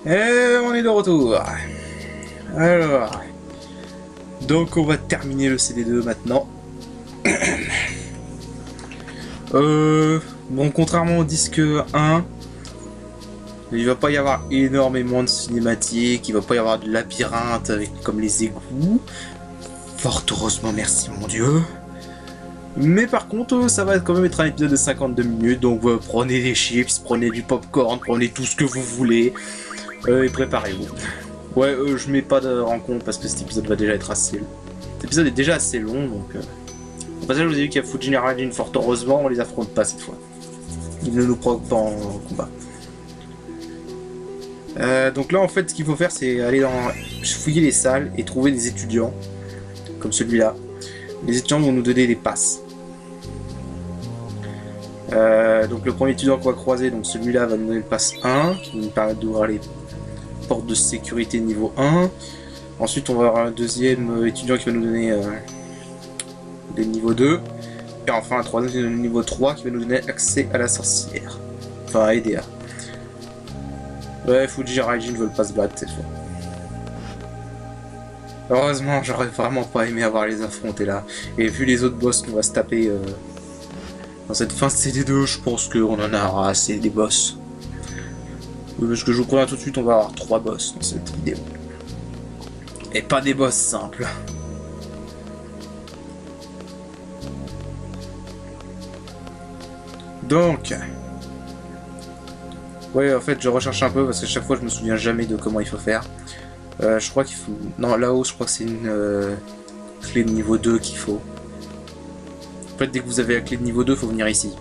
Et on est de retour. Alors, donc on va terminer le CD2 maintenant. Bon, contrairement au disque 1, il va pas y avoir énormément de cinématiques, il va pas y avoir de labyrinthe avec comme les égouts. Fort heureusement, merci mon dieu. Mais par contre, ça va quand même être un épisode de 52 minutes, donc prenez des chips, prenez du popcorn, prenez tout ce que vous voulez, et préparez-vous. Ouais, je mets pas de rencontre parce que cet épisode va déjà être assez long. Cet épisode est déjà assez long, donc... Au passage, je vous ai dit qu'il y a Fujin et Raijin, fort heureusement, on les affronte pas cette fois. Ils ne nous provoquent pas en combat. Donc là, en fait, ce qu'il faut faire, c'est aller fouiller les salles et trouver des étudiants, comme celui-là. Les étudiants vont nous donner des passes. Donc le premier étudiant qu'on va croiser, donc celui-là va nous donner le pass 1, qui va nous permettre d'ouvrir les portes de sécurité niveau 1. Ensuite, on va avoir un deuxième étudiant qui va nous donner des niveaux 2. Et enfin, un troisième niveau 3 qui va nous donner accès à la sorcière. Enfin, à EDA. Ouais, Fuji et Raijin ne veulent pas se battre cette fois. Heureusement, j'aurais vraiment pas aimé avoir les affronter là. Et vu les autres boss qu'on va se taper dans cette fin de CD2, je pense qu'on en aura assez des boss. Parce que je vous préviens tout de suite, on va avoir 3 boss dans cette vidéo. Et pas des boss simples. Donc... Ouais, en fait, je recherche un peu parce que chaque fois, je me souviens jamais de comment il faut faire. Je crois qu'il faut... Non, là-haut, je crois que c'est une clé de niveau 2 qu'il faut. En fait, dès que vous avez la clé de niveau 2, il faut venir ici.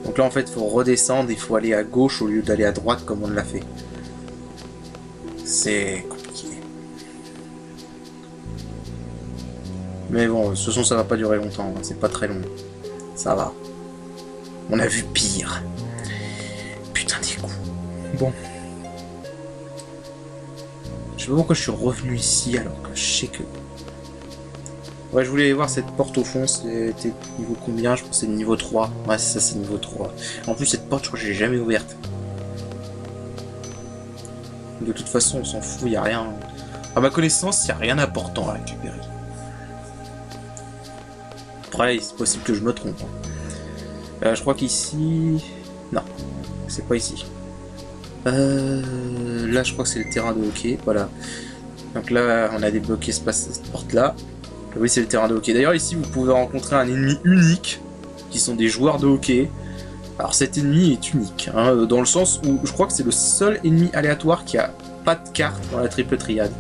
Donc là, en fait, il faut redescendre, il faut aller à gauche au lieu d'aller à droite comme on l'a fait. C'est compliqué. Mais bon, de toute façon, ça va pas durer longtemps, hein. C'est pas très long. Ça va. On a vu pire. Putain des coups. Bon. Je sais pas pourquoi je suis revenu ici alors que je sais que... Ouais, je voulais aller voir cette porte au fond, c'était niveau combien? Je pense que c'est niveau 3. Ouais, c'est ça, c'est niveau 3. En plus, cette porte, je crois que je l'ai jamais ouverte. De toute façon, on s'en fout, il n'y a rien... À ma connaissance, il n'y a rien d'important à récupérer. Après, c'est possible que je me trompe. Je crois qu'ici... Non, c'est pas ici. Là, je crois que c'est le terrain de hockey, voilà. Donc là, on a débloqué cette porte-là. Oui, c'est le terrain de hockey. D'ailleurs, ici, vous pouvez rencontrer un ennemi unique, qui sont des joueurs de hockey. Alors, cet ennemi est unique, hein, dans le sens où je crois que c'est le seul ennemi aléatoire qui a pas de carte dans la triple triade.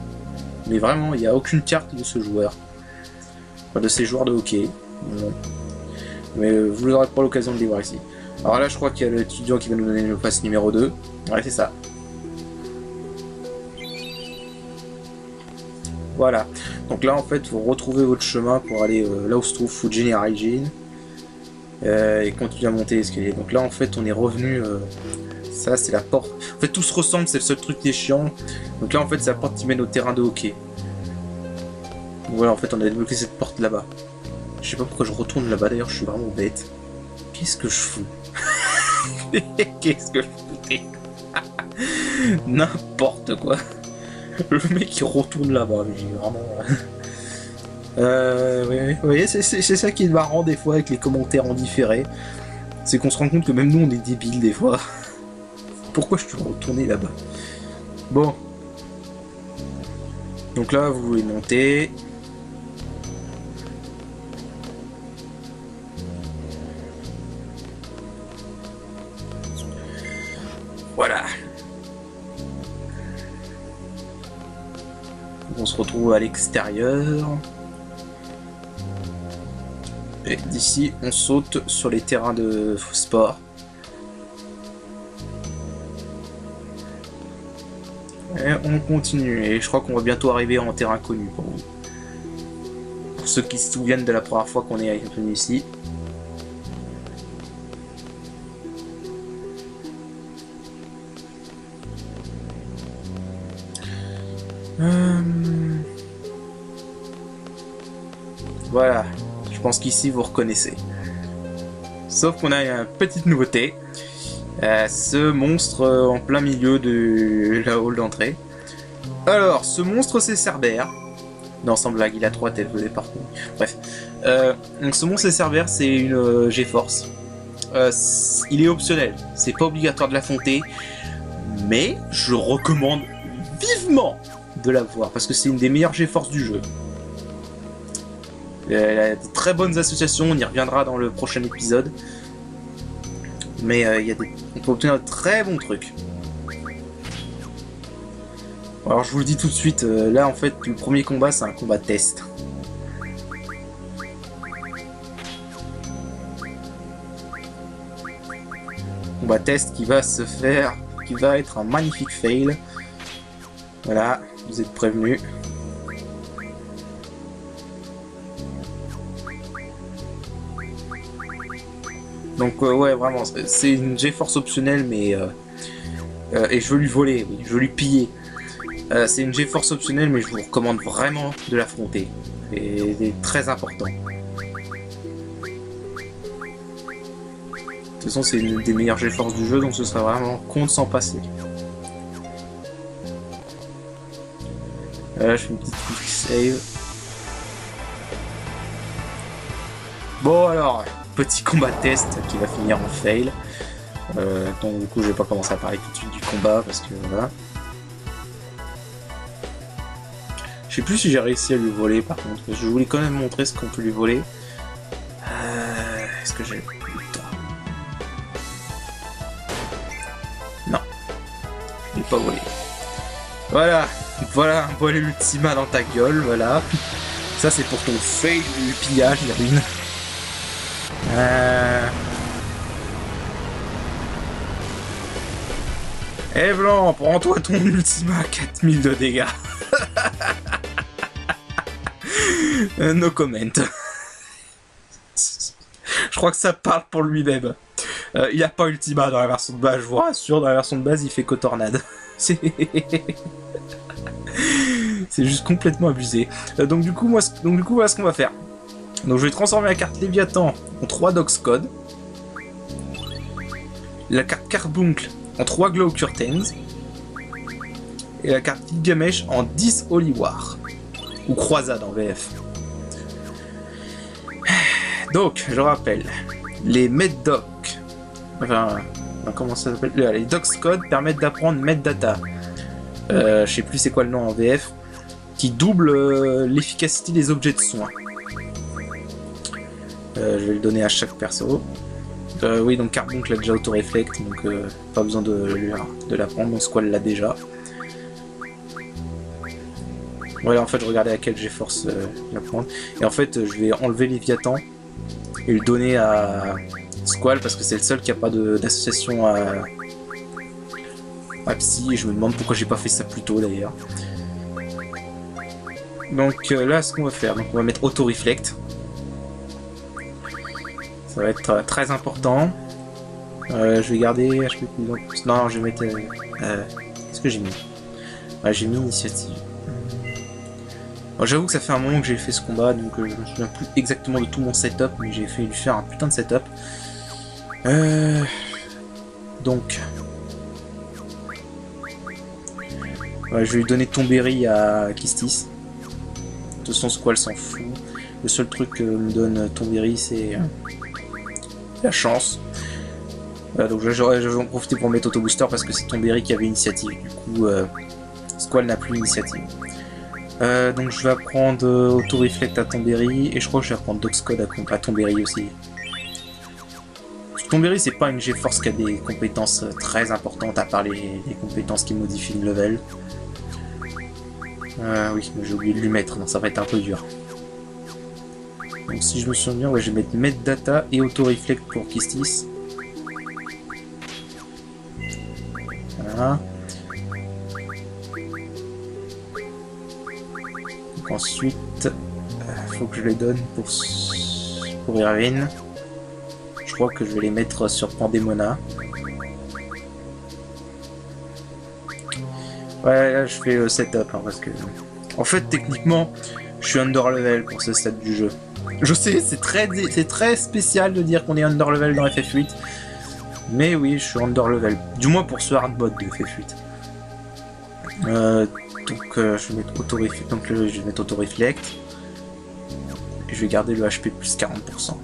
Mais vraiment, il n'y a aucune carte de ce joueur. Enfin, de ces joueurs de hockey. Bon. Mais vous n'aurez pas l'occasion de les voir ici. Alors là, je crois qu'il y a l'étudiant qui va nous donner le pass numéro 2. Ouais, c'est ça. Voilà. Donc là, en fait, vous retrouvez votre chemin pour aller là où se trouve Fujin et Raijin. Et continuer à monter l'escalier. Donc là, en fait, on est revenu... ça, c'est la porte. En fait, tout se ressemble, c'est le seul truc qui est chiant. Donc là, en fait, c'est la porte qui mène au terrain de hockey. Donc voilà, en fait, on a débloqué cette porte là-bas. Je sais pas pourquoi je retourne là-bas, d'ailleurs, je suis vraiment bête. Qu'est-ce que je fous? Qu'est-ce que je foutais? N'importe quoi. Le mec il retourne là-bas, mais j'ai vraiment... vous voyez, c'est ça qui est marrant des fois avec les commentaires en différé. C'est qu'on se rend compte que même nous on est débiles des fois. Pourquoi je suis retourné là-bas? Bon. Donc là vous voulez monter. Voilà. On se retrouve à l'extérieur. Et d'ici, on saute sur les terrains de sport. Et on continue. Et je crois qu'on va bientôt arriver en terrain connu pour vous. Pour ceux qui se souviennent de la première fois qu'on est venu ici. Voilà, je pense qu'ici vous reconnaissez. Sauf qu'on a une petite nouveauté. Ce monstre en plein milieu de la hall d'entrée. Alors, ce monstre c'est Cerbère. Non, sans blague, il a 3 têtes au départ. Bref. Donc ce monstre c'est Cerbère, c'est une G-Force. Il est optionnel, c'est pas obligatoire de l'affronter. Mais je recommande vivement de la voir parce que c'est une des meilleures G-Force du jeu. Elle a de très bonnes associations, on y reviendra dans le prochain épisode. Mais on peut obtenir de très bons trucs. Alors je vous le dis tout de suite, là en fait le premier combat c'est un combat test. Combat test qui va se faire, qui va être un magnifique fail. Voilà, vous êtes prévenus. Donc ouais vraiment, c'est une G-Force optionnelle mais... et je veux lui voler, oui, je veux lui piller. C'est une G-Force optionnelle mais je vous recommande vraiment de l'affronter. C'est très important. De toute façon c'est une des meilleures G-Force du jeu donc ce serait vraiment con de s'en passer. Je fais une petite quick save. Bon alors, petit combat test qui va finir en fail. Donc du coup je vais pas commencer à parler tout de suite du combat parce que voilà. Je sais plus si j'ai réussi à lui voler par contre. Je voulais quand même montrer ce qu'on peut lui voler. Est-ce que j'ai le temps? Non. Je l'ai pas volé. Voilà. Voilà, voilà l'ultima dans ta gueule, voilà. Ça c'est pour ton fail du pillage, Irwin. Eh Blanc, prends-toi ton ultima à 4000 de dégâts. No comment. Je crois que ça parle pour lui-même. Il a pas ultima dans la version de base, je vous rassure, dans la version de base il fait que tornade. C'est juste complètement abusé. Donc du coup, voilà ce qu'on va faire. Donc je vais transformer la carte Léviathan en 3 Dogscode. La carte Carbuncle en 3 Glow Curtains. Et la carte Gilgamesh en 10 Holy War. Ou Croisade en VF. Donc, je rappelle, les Meddoc, enfin, comment ça s'appelle? Les Dogscode permettent d'apprendre Meddata. Je sais plus c'est quoi le nom en VF. Qui double l'efficacité des objets de soin. Je vais le donner à chaque perso. Oui, donc Carbuncle l'a déjà auto-reflect, donc pas besoin de l'apprendre, donc Squall l'a déjà. Voilà, en fait, je regardais à quel G-Force l'apprendre. Et en fait, je vais enlever Léviathan et le donner à Squall parce que c'est le seul qui n'a pas d'association à Psy. Et je me demande pourquoi j'ai pas fait ça plus tôt d'ailleurs. Donc là, ce qu'on va faire, donc on va mettre Auto-Reflect. Ça va être très important. Je vais garder HP plus. Non, je vais mettre. Qu'est-ce que j'ai mis? J'ai mis Initiative. J'avoue que ça fait un moment que j'ai fait ce combat, donc je me souviens plus exactement de tout mon setup, mais j'ai fait lui faire un putain de setup. Donc. Je vais lui donner Tomberry à Kistis. De toute façon, Squall s'en fout. Le seul truc que me donne Tomberry, c'est la chance. Donc je vais en profiter pour mettre Auto Booster parce que c'est Tomberry qui avait initiative. Du coup, Squall n'a plus l'initiative. Donc je vais apprendre Auto Reflect à Tomberry et je crois que je vais apprendre Dogscode à Tomberry aussi. Tomberry, c'est pas une G-Force qui a des compétences très importantes à part les compétences qui modifient le level. Oui, mais j'ai oublié de lui mettre, donc ça va être un peu dur. Donc si je me souviens bien, ouais, je vais mettre Meddata et Auto-Reflect pour Kistis. Voilà. Donc ensuite, faut que je les donne pour Irwin. Je crois que je vais les mettre sur Pandemona. Ouais, là je fais le setup hein, parce que... En fait, techniquement, je suis under level pour ce stade du jeu. Je sais, c'est très spécial de dire qu'on est under level dans FF8. Mais oui, je suis under level. Du moins pour ce hard mode de FF8. Donc je vais mettre auto-reflect. Donc je vais mettre auto-reflect. Et je vais garder le HP plus 40%.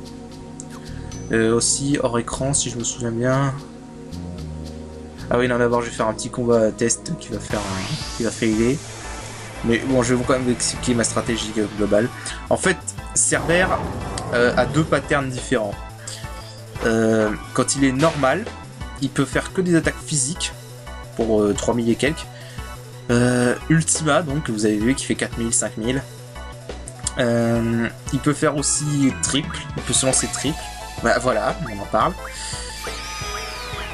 Aussi hors écran si je me souviens bien. Ah oui, non, d'abord je vais faire un petit combat test qui va failer. Mais bon, je vais quand même expliquer ma stratégie globale. En fait, Cerbère a deux patterns différents. Quand il est normal, il peut faire que des attaques physiques pour 3000 et quelques. Ultima, donc vous avez vu qui fait 4000, 5000. Il peut faire aussi triple, il peut se lancer triple. Bah, voilà, on en parle.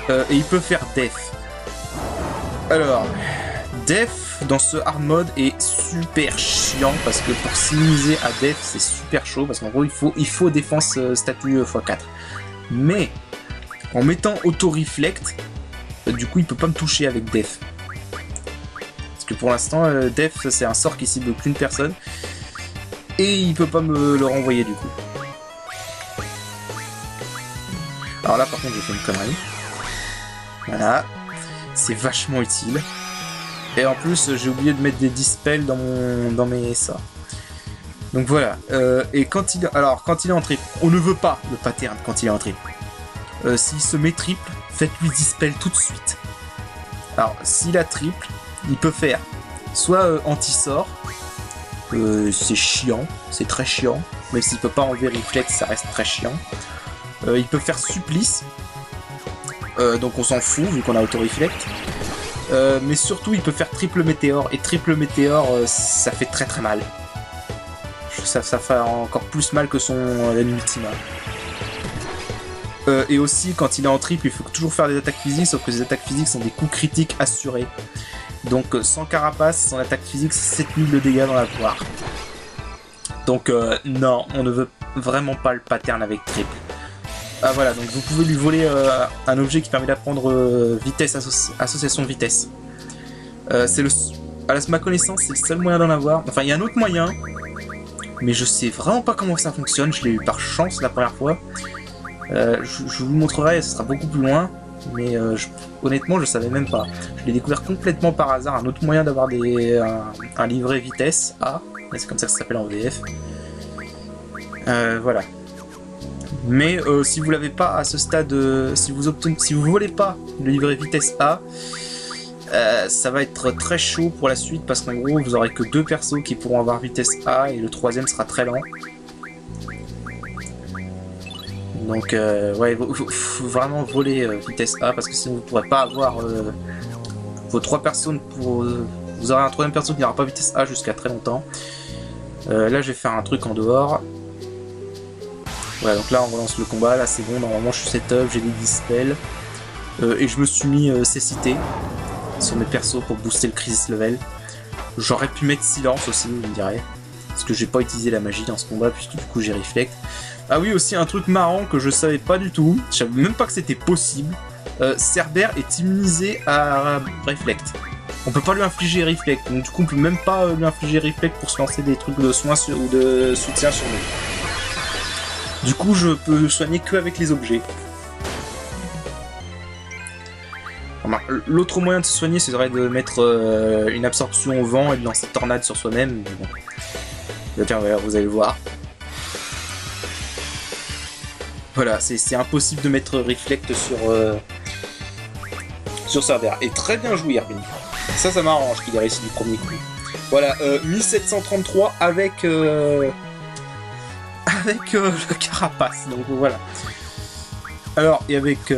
Et il peut faire Def. Alors, Def dans ce hard mode est super chiant parce que pour s'immuniser à Def c'est super chaud parce qu'en gros il faut défense statut x4. Mais en mettant auto-reflect, du coup il peut pas me toucher avec Def. Parce que pour l'instant Def c'est un sort qui cible qu'une personne et il peut pas me le renvoyer du coup. Alors là par contre j'ai fait une connerie. Voilà, c'est vachement utile. Et en plus, j'ai oublié de mettre des dispels dans mes sorts. Donc voilà. Et quand il est en triple, on ne veut pas le pattern quand il est en triple. S'il se met triple, faites-lui dispel tout de suite. Alors, s'il a triple, il peut faire soit anti-sort. C'est chiant, c'est très chiant. Même s'il peut pas enlever réflexe, ça reste très chiant. Il peut faire supplice. Donc on s'en fout vu qu'on a auto-reflect. Mais surtout il peut faire triple météore et triple météore ça fait très très mal. Ça fait encore plus mal que son ultima. Et aussi quand il est en triple il faut toujours faire des attaques physiques, sauf que les attaques physiques sont des coups critiques assurés. Donc sans carapace, son attaque physique c'est 7000 de dégâts dans la poire. Donc non, on ne veut vraiment pas le pattern avec triple. Ah voilà, donc vous pouvez lui voler un objet qui permet d'apprendre vitesse, association de vitesse. À ma connaissance, c'est le seul moyen d'en avoir. Enfin, il y a un autre moyen, mais je sais vraiment pas comment ça fonctionne. Je l'ai eu par chance la première fois. Je vous le montrerai, ce sera beaucoup plus loin, mais honnêtement, je savais même pas. Je l'ai découvert complètement par hasard. Un autre moyen d'avoir un livret vitesse A, c'est comme ça que ça s'appelle en VF. Voilà. Mais si vous l'avez pas à ce stade, si vous volez pas le livret vitesse A, ça va être très chaud pour la suite parce qu'en gros vous aurez que 2 persos qui pourront avoir vitesse A et le troisième sera très lent. Donc ouais, faut vraiment voler vitesse A parce que sinon vous pourrez pas avoir vos 3 personnes vous aurez un troisième perso qui n'aura pas vitesse A jusqu'à très longtemps. Là je vais faire un truc en dehors. Voilà, donc là on relance le combat, là c'est bon, normalement je suis setup, j'ai des dispels. Et je me suis mis cécité sur mes persos pour booster le crisis level. J'aurais pu mettre silence aussi, vous me direz. Parce que j'ai pas utilisé la magie dans ce combat, puisque du coup j'ai reflect. Ah oui, aussi un truc marrant que je savais pas du tout, je savais même pas que c'était possible. Cerbère est immunisé à reflect. On peut pas lui infliger reflect, donc du coup on peut même pas lui infliger reflect pour se lancer des trucs de soins ou de soutien sur nous. Du coup, je peux soigner que avec les objets. L'autre moyen de se soigner, ce serait de mettre une absorption au vent et de lancer tornade sur soi-même. Bon. Tiens, voilà, vous allez le voir. Voilà, c'est impossible de mettre reflect sur Cerbère. Et très bien joué, Herbin. Ça m'arrange qu'il ait réussi du premier coup. Voilà, 1733 avec le carapace, donc voilà. Alors, et avec...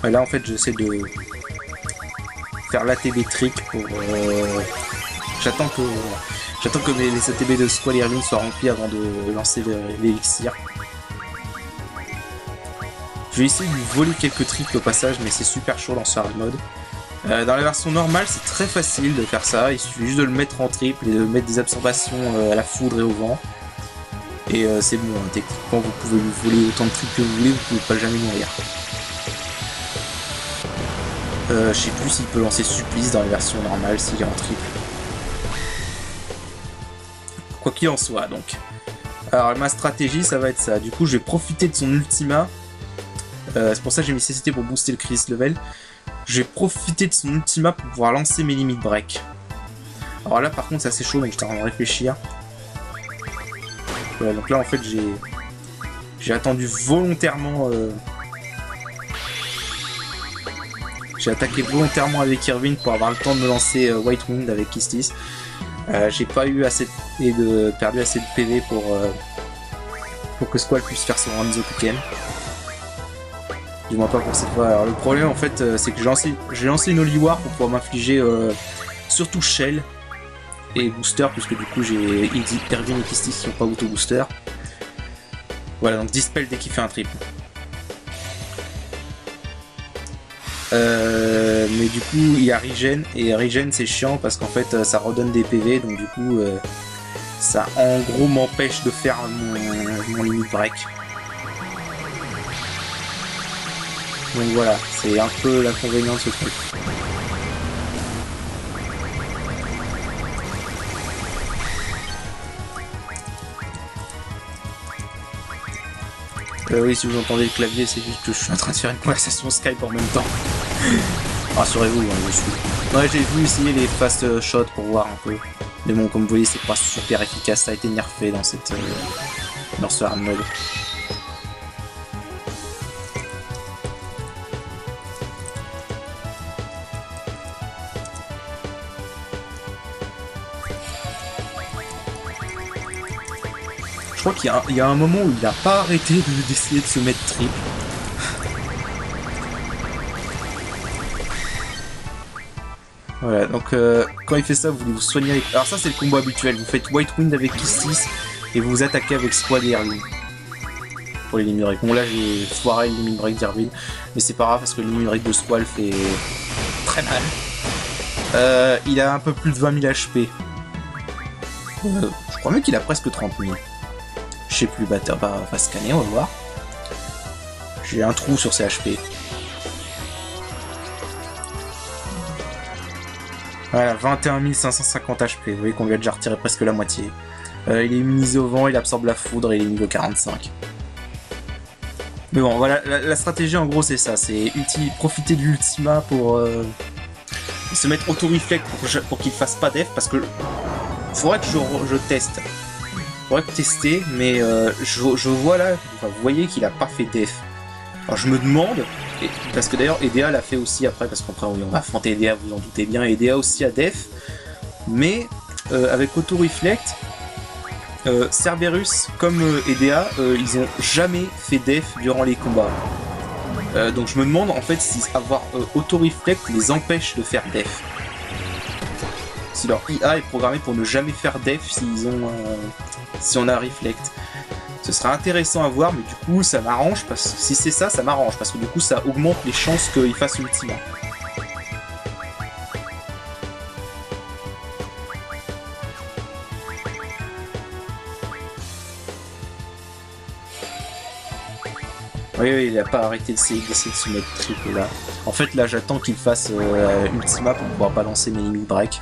là, en fait, j'essaie de faire l'ATB trick pour... J'attends que les ATB de Squall et Irving soient remplis avant de lancer l'élixir. Je vais essayer de lui voler quelques tricks au passage, mais c'est super chaud dans ce hard mode. Dans la version normale, c'est très facile de faire ça. Il suffit juste de le mettre en triple et de mettre des absorbations à la foudre et au vent. Et c'est bon, hein, techniquement vous pouvez lui voler autant de tricks que vous voulez, vous pouvez pas jamais mourir. Je sais plus s'il peut lancer supplice dans la version normale s'il est en triple. Quoi qu'il en soit, donc. Alors ma stratégie ça va être ça, du coup je vais profiter de son ultima C'est pour ça que j'ai mis CCT pour booster le crisis level. J'ai profité de son ultima pour pouvoir lancer mes limites break. Alors là par contre c'est assez chaud donc j'étais en train de réfléchir. Voilà, donc là en fait j'ai attendu volontairement... J'ai attaqué volontairement avec Irvine pour avoir le temps de me lancer White Wind avec Kistis. J'ai pas eu assez perdu assez de PV pour que Squall puisse faire son Ranzo Token. Du moins pas pour cette fois. Alors le problème en fait c'est que j'ai lancé une Holy War pour pouvoir m'infliger surtout Shell et Booster, puisque du coup j'ai Irvine et Kistis qui sont pas auto booster. Voilà, donc Dispel dès qu'il fait un triple. Mais du coup il y a Regen, et Regen c'est chiant parce qu'en fait ça redonne des PV, donc du coup ça en gros m'empêche de faire mon limit break. Donc voilà, c'est un peu l'inconvénient de ce truc. Oui, si vous entendez le clavier, c'est juste que je suis en train de faire une conversation Skype en même temps. Rassurez-vous, hein, je suis. Ouais, j'ai voulu essayer les fast shots pour voir un peu. Mais bon, comme vous voyez, c'est pas super efficace, ça a été nerfé dans ce hard mode. Je crois qu'il y a un moment où il n'a pas arrêté d'essayer de se mettre triple. Voilà, donc quand il fait ça, vous voulez vous soigner avec... Alors ça c'est le combo habituel, vous faites White Wind avec Kistis et vous vous attaquez avec Squall et Irvine. Pour les limit break. Bon là j'ai foiré le limit break d'Irvine, mais c'est pas grave parce que le limit break de Squall fait très mal. Il a un peu plus de 20 000 HP. Je crois même qu'il a presque 30 000. Je sais plus, batteur va scanner, on va voir. J'ai un trou sur ses HP. Voilà, 21 550 HP, vous voyez qu'on lui a déjà retiré presque la moitié. Il est immunisé au vent, il absorbe la foudre et il est niveau 45. Mais bon, voilà, la stratégie en gros c'est ça, c'est profiter de l'ultima pour se mettre auto-reflect pour qu'il fasse pas def, parce que faudrait que je teste. Faudrait tester, mais je vois là, enfin, vous voyez qu'il a pas fait def. Alors je me demande, parce que d'ailleurs EDA l'a fait aussi après, parce qu'après on va affronter EDA, vous en doutez bien, EDA aussi a def, mais avec auto-reflect, Cerberus comme EDA, ils ont jamais fait def durant les combats. Donc je me demande en fait si avoir auto-reflect les empêche de faire def. Si leur IA est programmée pour ne jamais faire def si on a reflect. Ce sera intéressant à voir, mais du coup ça m'arrange, parce que si c'est ça, ça m'arrange, parce que du coup ça augmente les chances qu'il fasse ultima. Oui, il a pas arrêté d'essayer de se mettre triple là. En fait là j'attends qu'il fasse ultima pour pouvoir balancer mes limit break.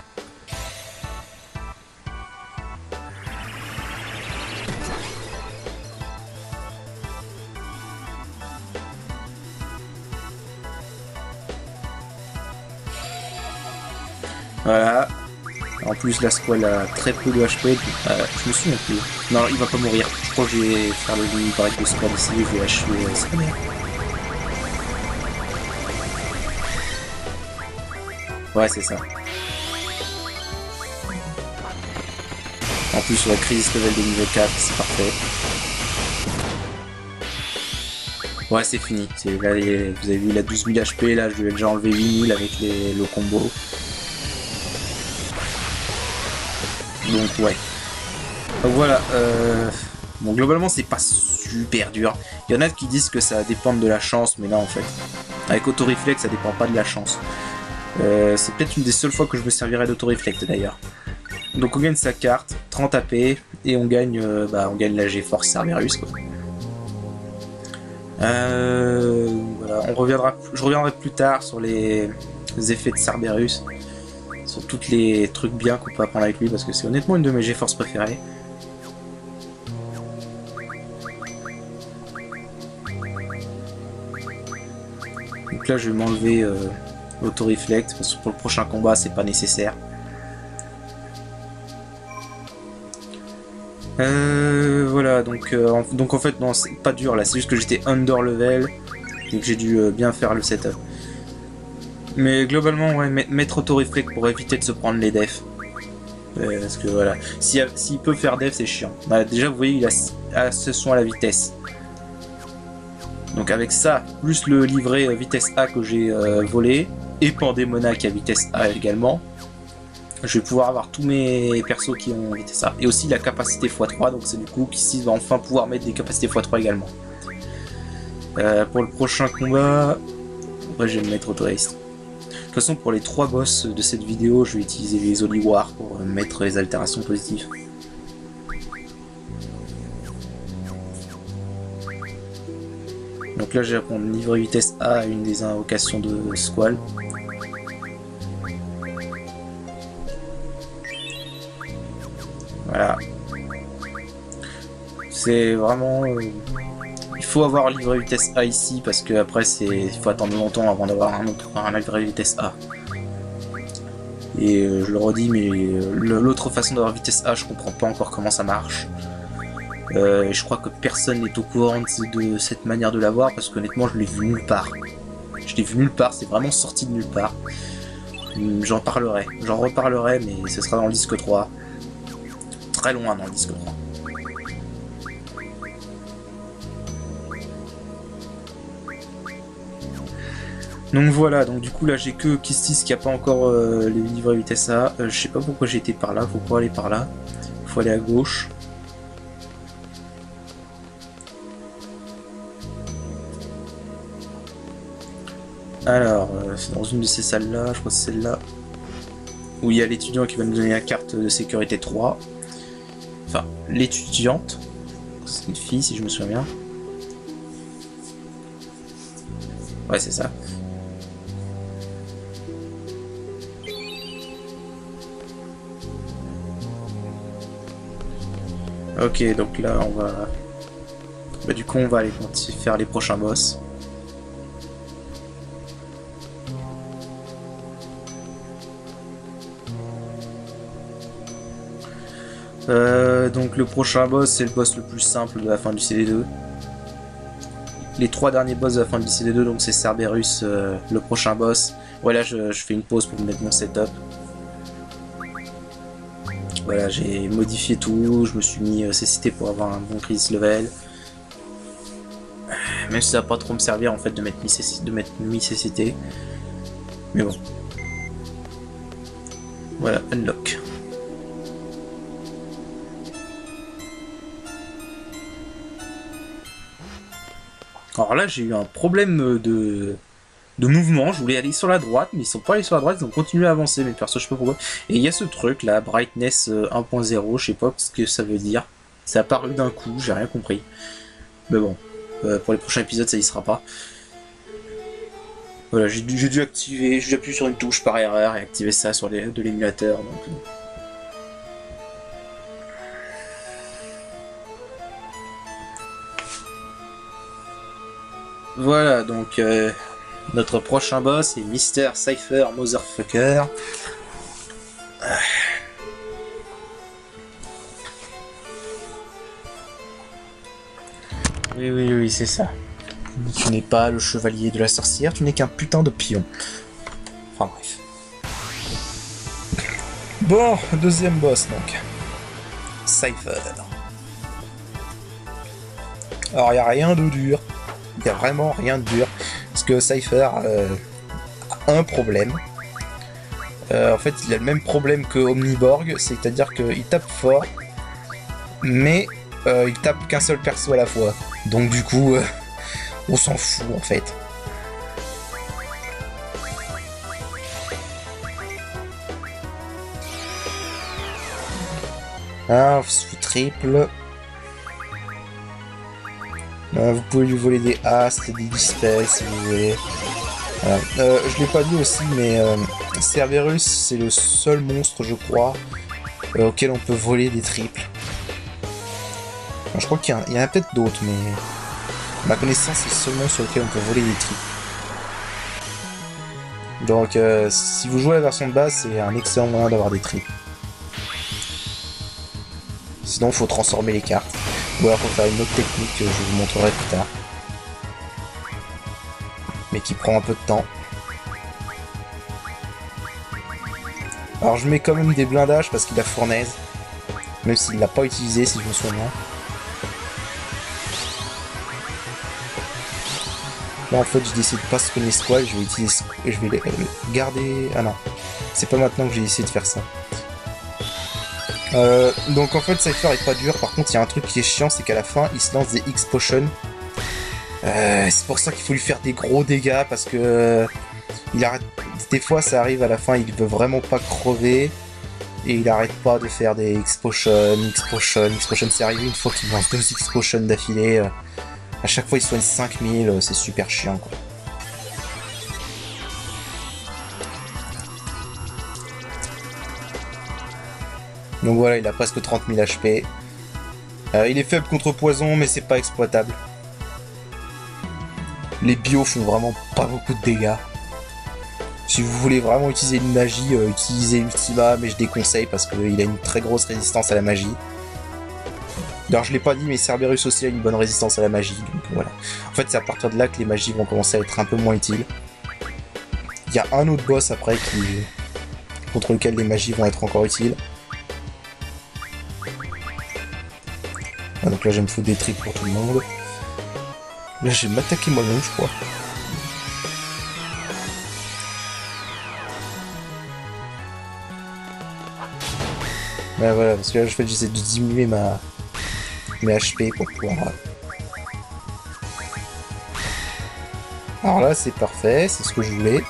Voilà. En plus, la Squall a très peu de HP. Je me souviens plus. Non, il va pas mourir. Je crois que je vais faire le limit break de Squall ici et je vais achever sa mère. Ouais, c'est ça. En plus, sur la crise level de niveau 4, c'est parfait. Ouais, c'est fini. Là, vous avez vu, il a 12 000 HP. Là, je lui ai déjà enlevé 8 000 avec le combo. Donc ouais. Donc voilà. Bon, globalement c'est pas super dur. Il y en a qui disent que ça dépend de la chance, mais là en fait, avec auto-reflect ça dépend pas de la chance. C'est peut-être une des seules fois que je me servirai d'auto-reflect d'ailleurs. Donc on gagne sa carte, 30 AP, et on gagne la GeForce Cerberus quoi. Voilà, je reviendrai plus tard sur les effets de Cerberus, sur tous les trucs bien qu'on peut apprendre avec lui, parce que c'est honnêtement une de mes GeForce préférées. là je vais m'enlever l'auto-reflect parce que pour le prochain combat c'est pas nécessaire. Voilà, donc en fait non, c'est pas dur là, c'est juste que j'étais under level et que j'ai dû bien faire le setup. Mais globalement, ouais, mettre auto-reflect pour éviter de se prendre les defs. Parce que voilà, s'il peut faire def, c'est chiant. Bah, déjà, vous voyez, il a accession à la vitesse. Donc avec ça, plus le livret vitesse A que j'ai volé, et Pandemona qui a vitesse A également, je vais pouvoir avoir tous mes persos qui ont vitesse A. Et aussi la capacité x3, donc c'est du coup qu'ici va enfin pouvoir mettre des capacités x3 également. Pour le prochain combat, ouais, je vais me mettre auto-haste. De toute façon, pour les 3 boss de cette vidéo, je vais utiliser les Holy War pour mettre les altérations positives. Donc là, je vais prendre livre vitesse A à une des invocations de Squall. Voilà. C'est vraiment... il faut avoir livre vitesse A ici parce que après il faut attendre longtemps avant d'avoir un livre vitesse A. Et je le redis, mais l'autre façon d'avoir vitesse A, je comprends pas encore comment ça marche. Je crois que personne n'est au courant de cette manière de l'avoir parce qu'honnêtement je l'ai vu nulle part. Je l'ai vu nulle part, c'est vraiment sorti de nulle part. J'en reparlerai, mais ce sera dans le disque 3. Très loin dans le disque 3. Donc voilà, donc du coup là j'ai que Kistis qui a pas encore les livrets vitesse A. Je sais pas pourquoi j'ai été par là, faut pas aller par là. Faut aller à gauche. Alors, c'est dans une de ces salles là, je crois que c'est celle-là. Où il y a l'étudiant qui va me donner la carte de sécurité 3. Enfin, l'étudiante. C'est une fille si je me souviens bien. Ouais, c'est ça. Ok, donc là on va... Bah, du coup on va aller faire les prochains boss. Donc le prochain boss c'est le boss le plus simple de la fin du CD2. Les 3 derniers boss de la fin du CD2, donc c'est Cerberus, le prochain boss. Voilà, je fais une pause pour me mettre mon setup. Voilà, j'ai modifié tout, je me suis mis CCT pour avoir un bon crisis level. Même si ça va pas trop me servir en fait de mettre mi CCT. Mais bon. Voilà, unlock. Alors là j'ai eu un problème de mouvement, je voulais aller sur la droite, mais ils sont pas allés sur la droite, ils ont continué à avancer, mais perso je sais pas pourquoi. Et il y a ce truc là, brightness 1.0, je sais pas ce que ça veut dire. C'est apparu d'un coup, j'ai rien compris. Mais bon, pour les prochains épisodes ça y sera pas. Voilà, j'ai dû activer, j'ai appuyé sur une touche par erreur et activer ça sur de l'émulateur. Donc... Voilà, donc notre prochain boss est Mr. Cypher Motherfucker. Oui, c'est ça. Tu n'es pas le chevalier de la sorcière, tu n'es qu'un putain de pion. Enfin bref. Bon, deuxième boss donc. Cypher. Alors il n'y a rien de dur. Il n'y a vraiment rien de dur. Parce que Cypher a un problème. En fait, il a le même problème que Omniborg, c'est-à-dire qu'il tape fort, mais il tape qu'un seul perso à la fois. Donc du coup, on s'en fout en fait. Ah, sous triple. Vous pouvez lui voler des astres, des dispels si vous voulez. Voilà. Je l'ai pas dit aussi, mais Cerberus c'est le seul monstre, je crois, auquel on peut voler des triples. Alors, je crois qu'il y en a peut-être d'autres, mais à ma connaissance c'est le seul monstre sur lequel on peut voler des triples. Donc si vous jouez la version de base, c'est un excellent moyen d'avoir des tripes. Sinon, il faut transformer les cartes. Ou alors, faut faire une autre technique que je vous montrerai plus tard. Mais qui prend un peu de temps. Alors, je mets quand même des blindages parce qu'il a fournaise. Même s'il l'a pas utilisé, si je me souviens. Là, en fait, j'ai décidé de pas spawner squal. Je vais utiliser... Je vais les garder... Ah non. C'est pas maintenant que j'ai essayé de faire ça. Donc en fait Cypher est pas dur, par contre il y a un truc qui est chiant, c'est qu'à la fin il se lance des X-Potions. C'est pour ça qu'il faut lui faire des gros dégâts, parce que il arrête... Des fois ça arrive à la fin, il veut vraiment pas crever, et il arrête pas de faire des X-Potions, c'est arrivé une fois qu'il lance 2 X-Potions d'affilée, à chaque fois il soigne 5000, c'est super chiant quoi. Donc voilà, il a presque 30 000 HP. Il est faible contre poison, mais c'est pas exploitable. Les bios font vraiment pas beaucoup de dégâts. Si vous voulez vraiment utiliser une magie, utilisez Ultima, mais je déconseille parce qu'il a une très grosse résistance à la magie. D'ailleurs, je l'ai pas dit, mais Cerberus aussi a une bonne résistance à la magie, donc voilà. En fait, c'est à partir de là que les magies vont commencer à être un peu moins utiles. Il y a un autre boss après contre lequel les magies vont être encore utiles. Ah, donc là, je vais me foutre des tripes pour tout le monde. Là, je vais m'attaquer moi-même, je crois. Ouais, voilà, parce que là, en fait, j'essaie de diminuer mes HP pour pouvoir... Alors là, c'est parfait, c'est ce que je voulais.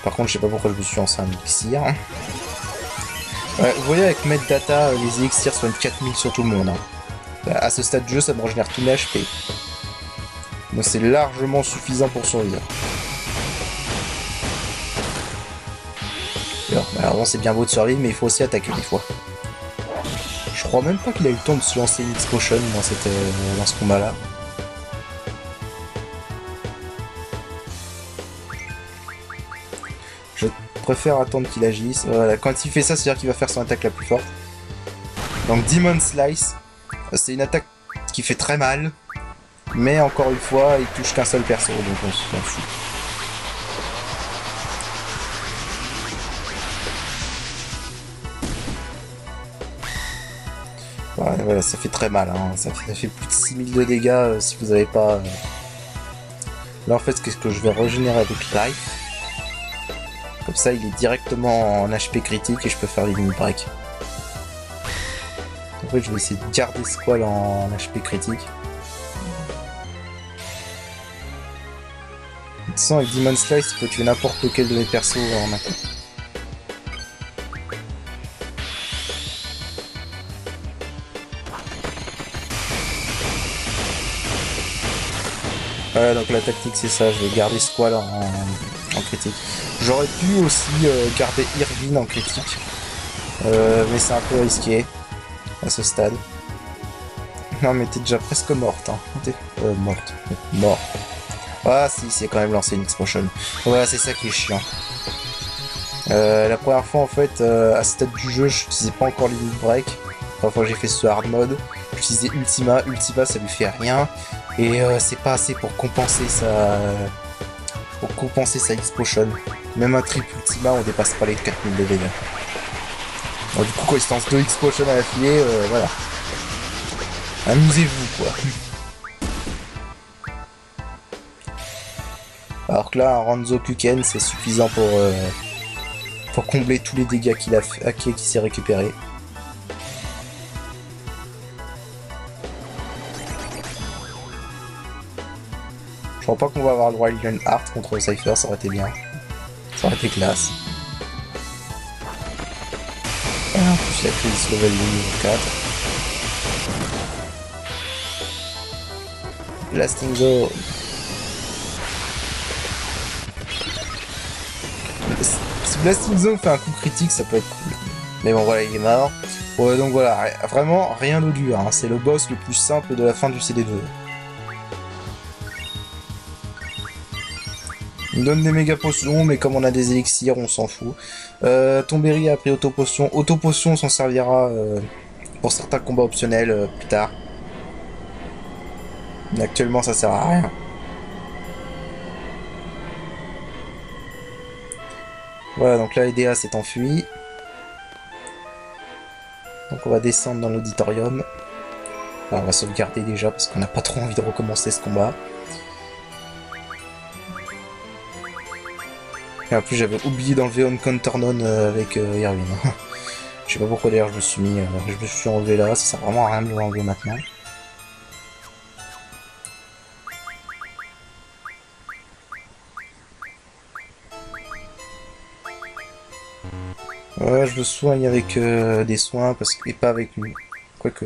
Par contre, je sais pas pourquoi je me suis lancé un élixir. Ouais, vous voyez, avec Metadata, les élixirs soignent 4000 sur tout le monde. À ce stade du jeu, ça me régénère tous mes HP. Donc c'est largement suffisant pour survivre. Alors, c'est bien beau de survivre, mais il faut aussi attaquer des fois. Je crois même pas qu'il a eu le temps de se lancer une X-Potion dans ce combat-là. Je préfère attendre qu'il agisse. Voilà, quand il fait ça, c'est-à-dire qu'il va faire son attaque la plus forte. Donc Demon Slice, c'est une attaque qui fait très mal. Mais encore une fois, il touche qu'un seul perso, donc on s'en fout. Voilà, ça fait très mal, hein. Ça fait plus de 6000 de dégâts si vous n'avez pas... Là en fait, qu'est-ce que je vais régénérer avec Life. Comme ça, il est directement en HP critique et je peux faire des mini breaks. En fait, je vais essayer de garder Squall en HP critique. De toute façon, avec Demon Slice, il peut tuer n'importe lequel de mes persos en un coup. Voilà, donc la tactique c'est ça, je vais garder Squall en critique. J'aurais pu aussi garder Irvine en critique, mais c'est un peu risqué à ce stade. Non mais t'es déjà presque morte, hein. T'es morte. Mort. Ah si, c'est quand même lancé une X-Potion. Voilà, c'est ça qui est chiant. La première fois en fait, à ce stade du jeu, je n'utilisais pas encore Limit Break. La première fois que j'ai fait ce hard mode, j'utilisais Ultima. Ultima ça lui fait rien. Et c'est pas assez pour compenser sa X-Potion. Même un triple Ultima, on dépasse pas les 4000 de dégâts. Donc, du coup, quand il se lance 2 X-Potion à l'affilée, voilà. Amusez-vous, quoi. Alors que là, un Ranzo Kuken, c'est suffisant pour combler tous les dégâts qu'il s'est récupéré. Je crois pas qu'on va avoir le droit à Lilian Heart contre Cypher, ça aurait été bien. Ça aurait été classe. Et en plus, il a pris ce level niveau 4. Blasting Zone. Si Blasting Zone fait un coup critique, ça peut être cool. Mais bon, voilà, il est mort. Ouais, donc voilà, vraiment rien de dur. Hein. C'est le boss le plus simple de la fin du CD2. Il me donne des méga potions, mais comme on a des élixirs, on s'en fout. Tombéry a pris auto-potion. Auto-potion, on s'en servira pour certains combats optionnels plus tard. Mais actuellement, ça sert à rien. Voilà, donc là, EDA s'est enfui. Donc on va descendre dans l'auditorium. On va sauvegarder déjà parce qu'on n'a pas trop envie de recommencer ce combat. Et en plus j'avais oublié d'enlever Encounter None avec Irwin. Je sais pas pourquoi d'ailleurs je me suis enlevé là, ça sert vraiment à rien de l'enlever maintenant. Ouais, je le soigne avec des soins parce que et pas avec lui. Quoique.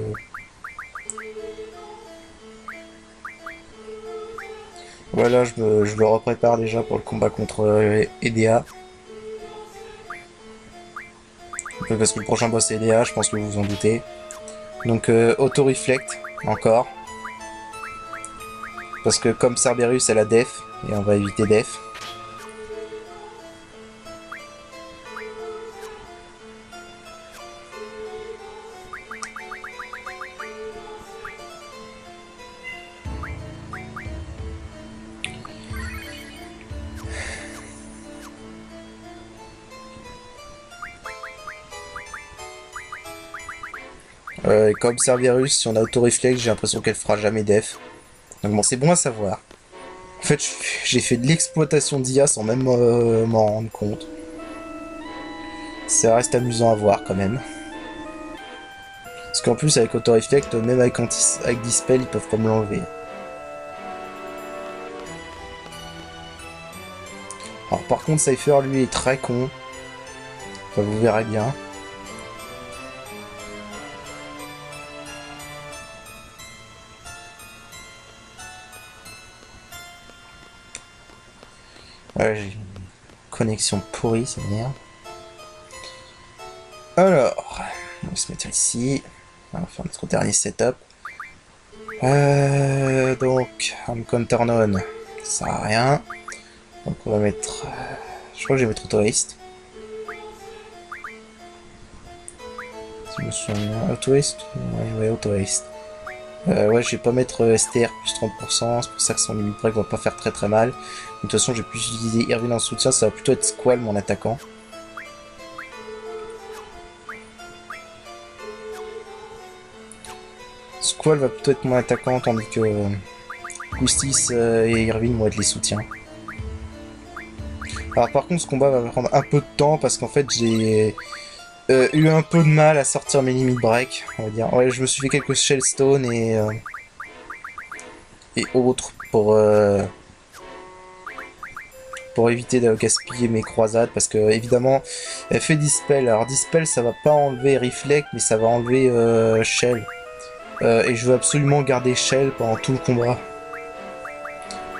Voilà, je le reprépare déjà pour le combat contre EDA. Parce que le prochain boss est EDA, je pense que vous vous en doutez. Donc auto-reflect, encore. Parce que comme Cerberus elle a Def, et on va éviter Def. Comme Cerberus, si on a auto-reflex, j'ai l'impression qu'elle fera jamais def. Donc bon, c'est bon à savoir. En fait, j'ai fait de l'exploitation d'IA sans même m'en rendre compte. Ça reste amusant à voir quand même. Parce qu'en plus, avec auto-reflect, même avec Dispel, ils peuvent pas me l'enlever. Alors par contre, Cypher, lui, est très con. Enfin, vous verrez bien. Ouais, j'ai une connexion pourrie, ça m'énerve. Alors, on va se mettre ici. On va faire notre dernier setup. Donc, Encounter None, ça sert à rien. Donc on va mettre... je crois que je vais mettre Auto-Haste. Si je me souviens... Auto-Haste. Ouais, Auto-Haste. Ouais, je vais pas mettre STR plus 30%, c'est pour ça que son limit break va pas faire très mal. De toute façon, j'ai pu utiliser Irwin en soutien, ça va plutôt être Squall mon attaquant. Squall va plutôt être mon attaquant, tandis que Justice et Irwin vont être les soutiens. Alors par contre, ce combat va prendre un peu de temps parce qu'en fait, j'ai eu un peu de mal à sortir mes limit break, on va dire. Ouais, je me suis fait quelques shellstones et autres pour éviter de gaspiller mes croisades parce que évidemment elle fait Dispel. Alors Dispel ça va pas enlever Reflect mais ça va enlever Shell. Et je veux absolument garder Shell pendant tout le combat.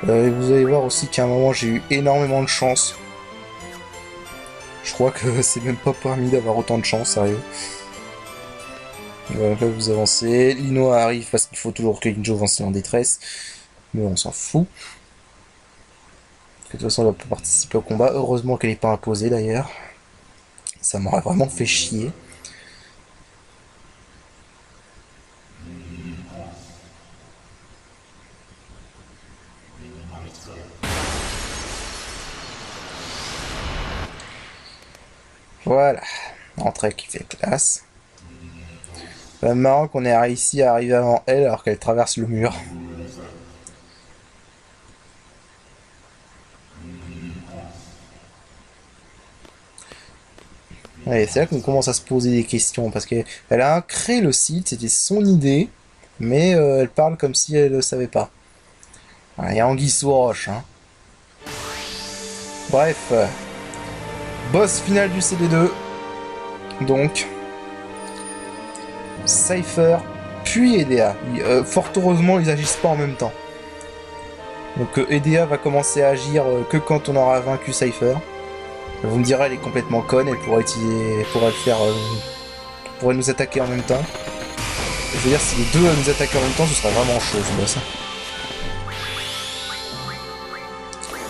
Et vous allez voir aussi qu'à un moment j'ai eu énormément de chance. Je crois que c'est même pas permis d'avoir autant de chance, sérieux. Voilà, là vous avancez. Linoa arrive parce qu'il faut toujours que Linjo avance en détresse. Mais on s'en fout. De toute façon, elle va pas participer au combat. Heureusement qu'elle n'est pas imposée d'ailleurs. Ça m'aurait vraiment fait chier. Voilà. Entrée qui fait classe. C'est marrant qu'on ait réussi à arriver avant elle alors qu'elle traverse le mur. Ouais, c'est là qu'on commence à se poser des questions parce qu'elle a créé le site, c'était son idée, mais elle parle comme si elle ne savait pas. Il y a Anguille sous roche. Hein. Bref, boss final du CD2. Donc, Cypher puis EDA. Fort heureusement, ils agissent pas en même temps. Donc EDA va commencer à agir que quand on aura vaincu Cypher. Vous me direz, elle est complètement conne, elle pourrait nous attaquer en même temps. Je veux dire, si les deux nous attaquent en même temps, ce sera vraiment chaud ce boss.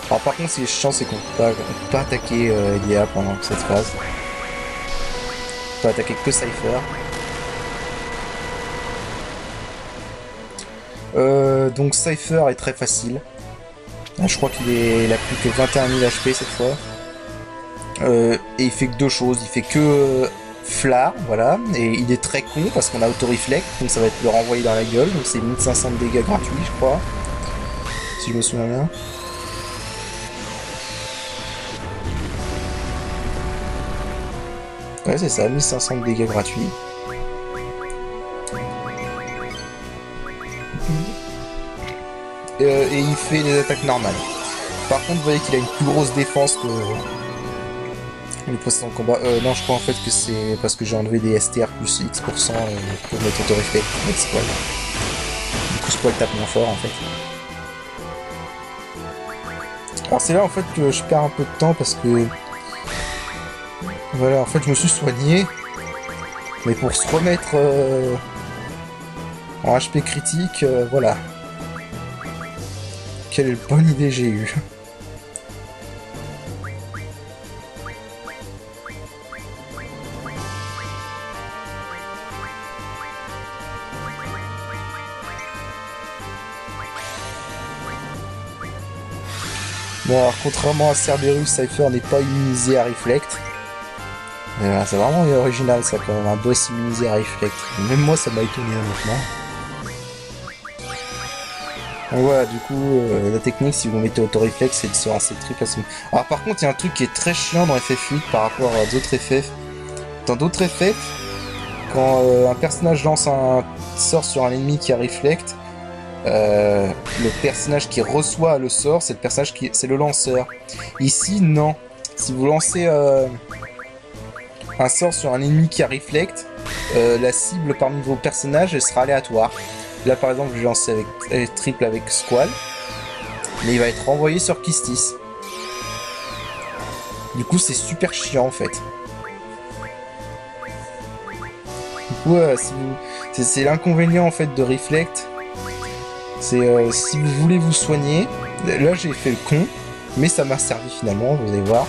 Alors par contre, ce qui est chiant, c'est qu'on peut pas attaquer Edea pendant cette phase. On peut attaquer que Cypher. Donc Cypher est très facile. Je crois qu'il a plus que 21 000 HP cette fois. Et il fait que deux choses. Il fait que Flar, voilà. Et il est très con parce qu'on a auto-reflect. Donc ça va être le renvoyer dans la gueule. Donc c'est 1500 de dégâts gratuits, je crois. Si je me souviens bien. Ouais, c'est ça, 1500 de dégâts gratuits. Et il fait des attaques normales. Par contre, vous voyez qu'il a une plus grosse défense que les précédents combats. Non, je crois en fait que c'est parce que j'ai enlevé des STR plus X% pour mettre auto-reflect avec Squall. Du coup, Squall tape moins fort en fait. Alors c'est là en fait que je perds un peu de temps parce que... Voilà, en fait je me suis soigné. Mais pour se remettre en HP critique, voilà. Quelle bonne idée j'ai eue. Bon alors contrairement à Cerberus, Cypher n'est pas immunisé à Reflect. C'est vraiment original ça quand même, un boss immunisé à Reflect. Même moi ça m'a étonné honnêtement. Donc voilà, du coup, la technique si vous mettez auto-reflex c'est de se lancer triple à son... Alors par contre il y a un truc qui est très chiant dans FF8 par rapport à d'autres FF. Dans d'autres FF, quand un personnage lance un sort sur un ennemi qui a Reflect, le personnage qui reçoit le sort, c'est le lanceur. Ici, non. Si vous lancez un sort sur un ennemi qui a Reflect, la cible parmi vos personnages elle sera aléatoire. Là par exemple, je vais lancer avec triple avec Squall, mais il va être renvoyé sur Kistis. Du coup, c'est super chiant en fait. Du coup, c'est l'inconvénient en fait de Reflect. C'est si vous voulez vous soigner, là j'ai fait le con, mais ça m'a servi finalement, vous allez voir.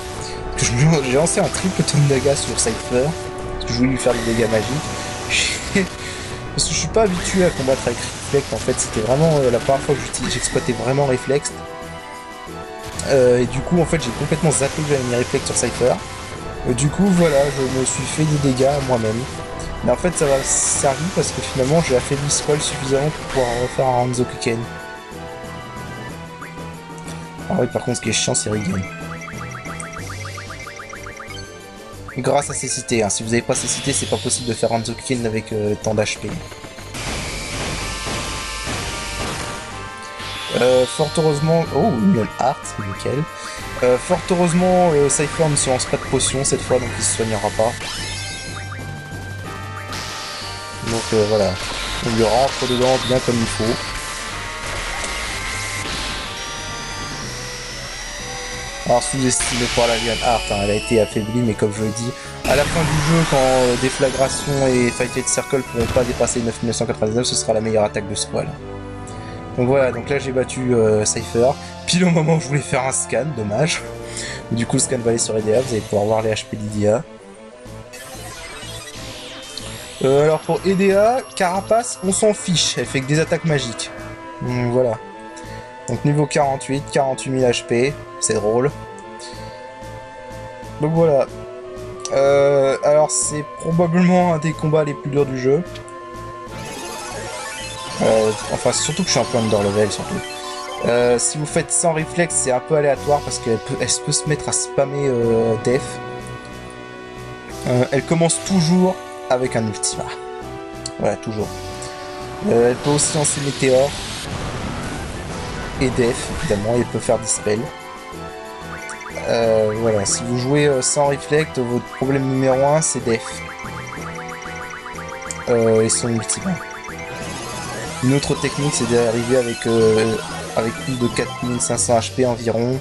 J'ai lancé un triple ton de dégâts sur Cypher, parce que je voulais lui faire des dégâts magiques. Parce que je suis pas habitué à combattre avec Reflect, en fait c'était vraiment la première fois que j'exploitais vraiment Reflect. Et du coup en fait j'ai complètement zappé que j'avais mis Reflect sur Cypher. Du coup voilà, je me suis fait des dégâts moi-même. Mais en fait ça m'a servi parce que finalement j'ai affaibli Squall suffisamment pour pouvoir refaire un Hanzo-Kuken. Ah oui, par contre ce qui est chiant c'est Regain. Grâce à cécité, hein. Si vous n'avez pas cécité c'est pas possible de faire Hanzo-Kuken avec tant d'HP. Fort heureusement... Oh, une heart, nickel. Fort heureusement Cypher ne se lance pas de potion cette fois donc il se soignera pas. Donc voilà, on lui rentre dedans bien comme il faut. Alors sous-estimé par la Lionheart, hein, elle a été affaiblie, mais comme je le dis, à la fin du jeu, quand Déflagration et Fighted Circle pourront pas dépasser 9999, ce sera la meilleure attaque de Squall. Donc voilà, donc là j'ai battu Cypher, pile au moment où je voulais faire un scan, dommage. Du coup le scan va aller sur Edea, vous allez pouvoir voir les HP d'Edea. Alors pour Edea, Carapace, on s'en fiche, elle fait que des attaques magiques. Donc voilà. Donc niveau 48, 48 000 HP, c'est drôle. Donc voilà. Alors c'est probablement un des combats les plus durs du jeu. Enfin surtout que je suis un peu underlevel surtout. Si vous faites sans réflexe, c'est un peu aléatoire parce qu'elle peut se mettre à spammer Def. Elle commence toujours avec un ultima. Voilà, toujours. Elle peut aussi lancer Météore. Et Def, évidemment, elle peut faire Dispel. Voilà, si vous jouez sans Reflect, votre problème numéro 1 c'est Def. Et son ultima. Une autre technique c'est d'arriver avec plus de 4500 HP environ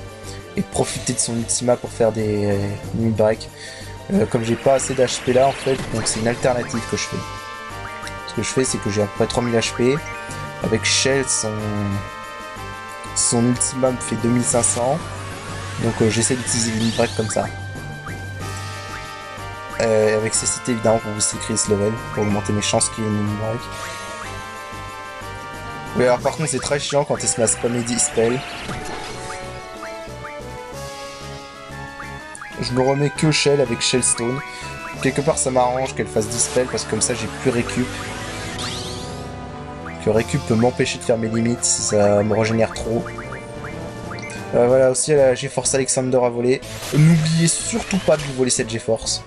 et de profiter de son ultima pour faire des mini breaks. Comme j'ai pas assez d'HP là en fait, donc c'est une alternative que je fais. Ce que je fais c'est que j'ai à peu près 3000 HP. Avec Shell son ultima me fait 2500. Donc j'essaie d'utiliser les limit break comme ça. Avec cécité évidemment pour booster Chris level, pour augmenter mes chances qu'il y ait une limit break. Oui, alors par contre c'est très chiant quand elle se met à spammer Dispel. Je me remets que Shell avec Shellstone. Quelque part ça m'arrange qu'elle fasse Dispel parce que comme ça j'ai plus récup. Que récup peut m'empêcher de faire mes limites si ça me régénère trop. Voilà, aussi la GeForce Alexander à voler. N'oubliez surtout pas de vous voler cette GeForce.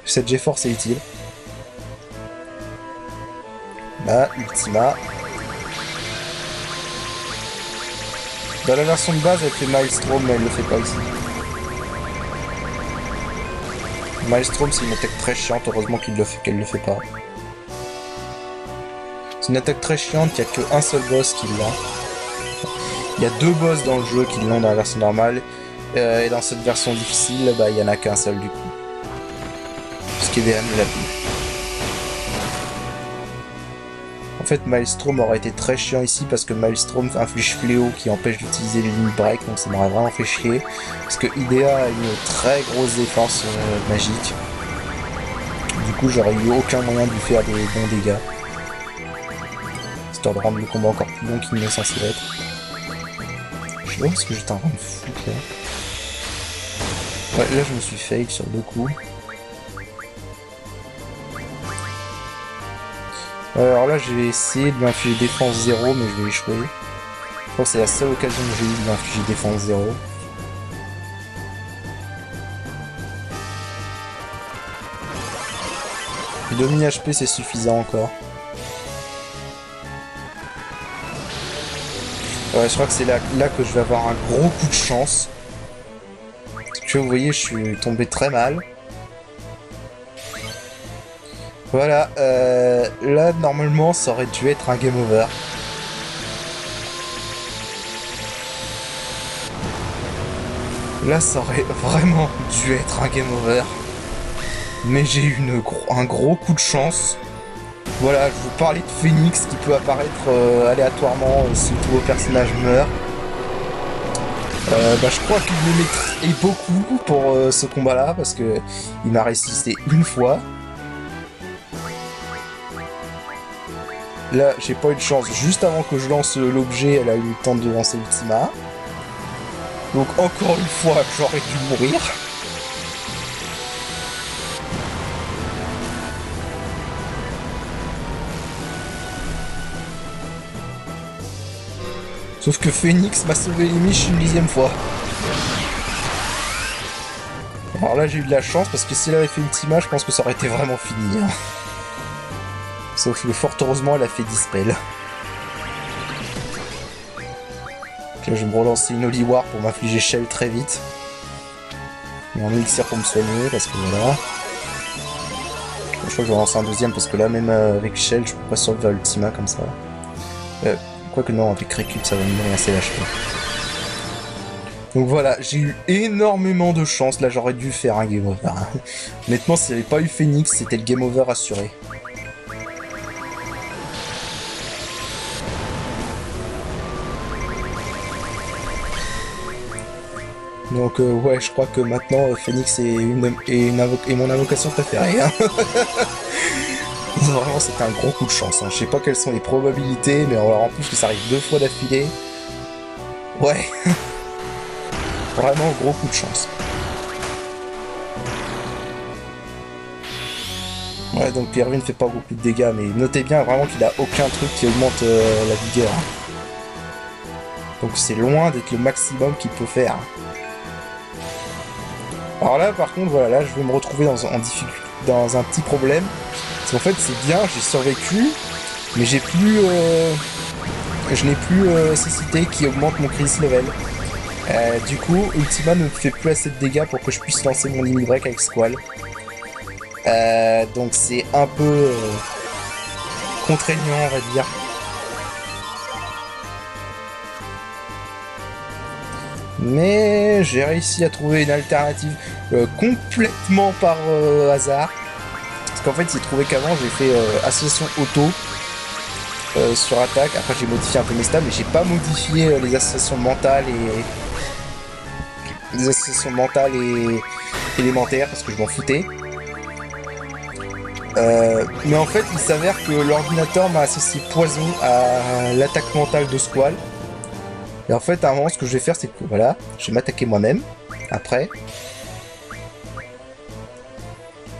Cette GeForce est utile. Là, Ultima. Dans la version de base, elle fait Maelstrom, mais elle le fait pas ici. Maelstrom, c'est une attaque très chiante, heureusement qu'elle le fait pas. C'est une attaque très chiante, il n'y a qu'un seul boss qui l'a. Il y a 2 boss dans le jeu qui l'ont dans la version normale, et dans cette version difficile, bah, il n'y en a qu'un seul du coup. Ce qui est bien la plus. En fait, Maelstrom aurait été très chiant ici parce que Maelstrom inflige fléau qui empêche d'utiliser les limit break, donc ça m'aurait vraiment fait chier. Parce que Idea a une très grosse défense magique. Du coup, j'aurais eu aucun moyen de lui faire des bons dégâts. Histoire de rendre le combat encore plus long qu'il n'est censé être. Je sais pas parce que j'étais en train de foutre là. Ouais, là je me suis fail sur 2 coups. Alors là, je vais essayer de lui infliger défense 0, mais je vais échouer. Je crois que c'est la seule occasion que j'ai eu de lui infliger défense 0. Et 2000 HP, c'est suffisant encore. Ouais, je crois que c'est là que je vais avoir un gros coup de chance. Parce que vous voyez, je suis tombé très mal. Voilà, là normalement ça aurait dû être un game over. Là ça aurait vraiment dû être un game over. Mais j'ai eu un gros coup de chance. Voilà, je vous parlais de Phoenix qui peut apparaître aléatoirement si tout vos personnages meurent. Je crois qu'il me mérite beaucoup pour ce combat là parce que il m'a résisté une fois. Là, j'ai pas eu de chance. Juste avant que je lance l'objet, elle a eu le temps de lancer Ultima. Donc encore une fois, j'aurais dû mourir. Sauf que Phoenix m'a sauvé les miches une 10e fois. Alors là, j'ai eu de la chance parce que si elle avait fait Ultima, je pense que ça aurait été vraiment fini. Hein. Sauf que fort heureusement, elle a fait Dispel. Là, je vais me relancer une Holy War pour m'infliger Shell très vite. Et un élixir pour me soigner parce que voilà. Je crois que je vais lancer un deuxième parce que là, même avec Shell, je peux pas survivre à Ultima comme ça. Quoique non, avec Récup, ça va me donner assez l'HP. Donc voilà, j'ai eu énormément de chance. Là, j'aurais dû faire un game over. Honnêtement, s'il n'y avait pas eu Phoenix, c'était le game over assuré. Donc ouais, je crois que maintenant Phoenix est mon invocation préférée. Hein. Vraiment, c'était un gros coup de chance. Hein. Je sais pas quelles sont les probabilités, mais en plus que ça arrive 2 fois d'affilée. Ouais. Vraiment gros coup de chance. Ouais, donc Pierre-Vin ne fait pas beaucoup de dégâts, mais notez bien vraiment qu'il a aucun truc qui augmente la vigueur. Hein. Donc c'est loin d'être le maximum qu'il peut faire. Alors là, par contre, voilà, là, je vais me retrouver dans un petit problème. Parce qu'en fait, c'est bien, j'ai survécu, mais j'ai plus... je n'ai plus cécité qui augmente mon crisis level. Du coup, Ultima ne me fait plus assez de dégâts pour que je puisse lancer mon limit break avec Squall. Donc c'est un peu contraignant, on va dire. Mais j'ai réussi à trouver une alternative complètement par hasard. Parce qu'en fait, il trouvait qu'avant, j'ai fait association auto sur attaque. Après, j'ai modifié un peu mes stats, mais j'ai pas modifié les associations mentales des associations mentales et élémentaires parce que je m'en foutais. Mais en fait, il s'avère que l'ordinateur m'a associé poison à l'attaque mentale de Squall. Et en fait, à un moment, ce que je vais faire, c'est que voilà, je vais m'attaquer moi-même. Après.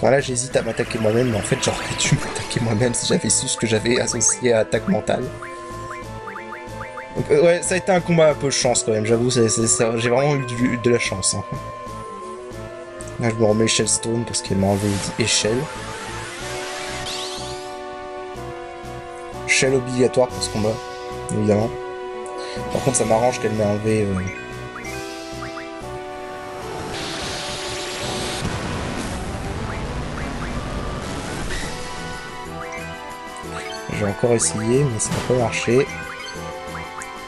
Voilà, j'hésite à m'attaquer moi-même, mais en fait, j'aurais dû m'attaquer moi-même si j'avais su ce que j'avais associé à attaque mentale. Donc, ouais, ça a été un combat un peu chance quand même, j'avoue, j'ai vraiment eu de la chance. Hein. Là, je me remets Shellstone parce qu'elle m'a enlevé échelle. Shell obligatoire pour ce combat, évidemment. Par contre, ça m'arrange qu'elle m'ait enlevé. J'ai encore essayé, mais ça n'a pas marché.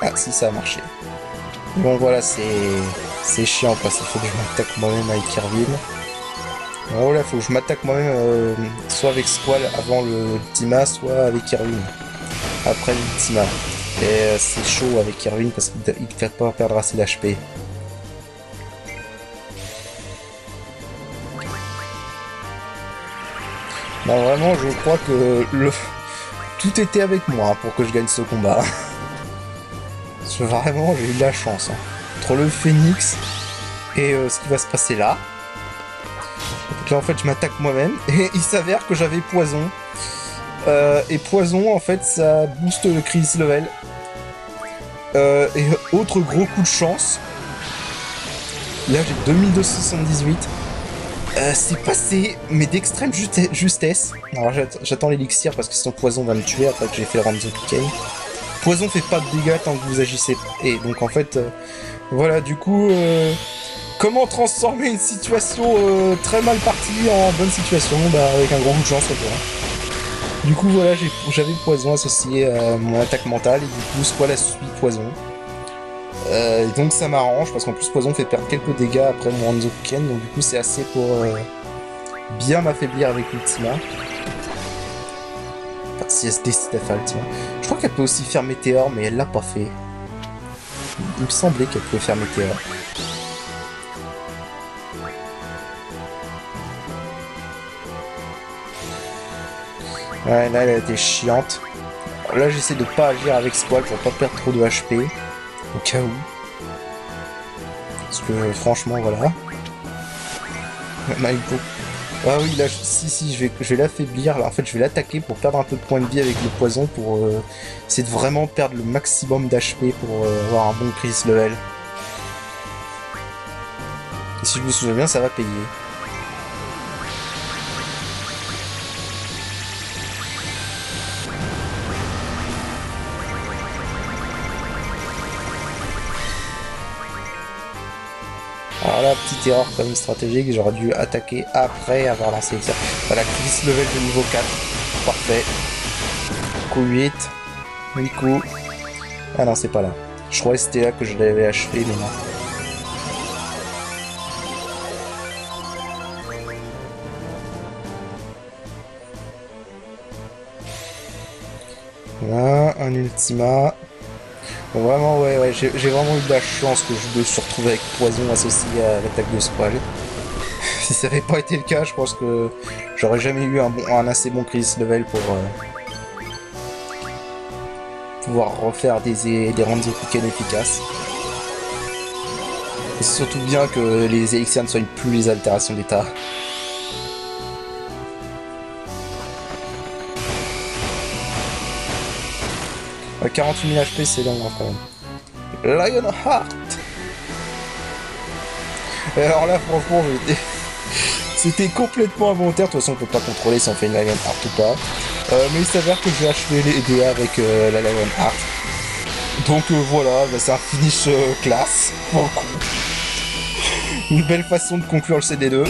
Ah, si, ça a marché. Bon, voilà, c'est chiant parce qu'il faut que je m'attaque moi-même avec Irvine. Bon, là, il faut que je m'attaque moi-même soit avec Squall avant le Ultima, soit avec Irvine après l'Ultima. Et c'est chaud avec Irvine parce qu'il ne fait pas perdre assez d'HP. Non, vraiment, je crois que tout était avec moi pour que je gagne ce combat. Vraiment, j'ai eu de la chance. Hein. Entre le Phoenix et ce qui va se passer là. Donc là, en fait, je m'attaque moi-même. Et il s'avère que j'avais poison. Et poison, en fait, ça booste le crisis level. Et autre gros coup de chance. Là, j'ai 2278. C'est passé, mais d'extrême justesse. Alors, j'attends l'élixir parce que sinon poison va me tuer après que j'ai fait le Ranzo Piken. Poison fait pas de dégâts tant que vous agissez. Et donc, en fait, voilà, du coup, comment transformer une situation très mal partie en bonne situation avec un gros coup de chance, quoi. Du coup, voilà, j'avais poison associé à mon attaque mentale et du coup, Squall a suivi poison. Donc ça m'arrange parce qu'en plus poison fait perdre quelques dégâts après mon Hanzo Ken, donc du coup c'est assez pour bien m'affaiblir avec l'Ultima. Enfin, si elle se décide à faire l'Ultima. Je crois qu'elle peut aussi faire Météore, mais elle l'a pas fait. Il me semblait qu'elle pouvait faire Météore. Ouais, là elle a été chiante. Alors là j'essaie de pas agir avec Squall pour pas perdre trop de HP. Au cas où. Parce que franchement, voilà. Ah oui, là, si, je vais l'affaiblir. En fait, je vais l'attaquer pour perdre un peu de points de vie avec le poison pour essayer de vraiment perdre le maximum d'HP pour avoir un bon crisis level. Et si je me souviens bien, ça va payer. Alors là, petite erreur quand même stratégique, j'aurais dû attaquer après avoir lancé ça. Voilà, crisis level de niveau 4. Parfait. Coup 8. 8 coups. Ah non, c'est pas là. Je croyais que c'était là que je l'avais achevé, mais non. Voilà, un Ultima. Bon, vraiment, ouais, j'ai vraiment eu de la chance que je me suis retrouvé avec poison associé à l'attaque de Squall. Si ça n'avait pas été le cas, je pense que j'aurais jamais eu un assez bon crisis level pour pouvoir refaire des Ranzo Piken efficaces. Et c'est surtout bien que les élixirs ne soignent plus les altérations d'état. Ouais, 48 000 HP, c'est long hein, quand même. Lionheart. Et alors là, franchement, c'était complètement involontaire. De toute façon, on peut pas contrôler si on fait une Lionheart ou pas. Mais il s'avère que j'ai achevé les dégâts avec la Lionheart. Donc voilà, c'est un finish classe, pour le coup. Une belle façon de conclure le CD2.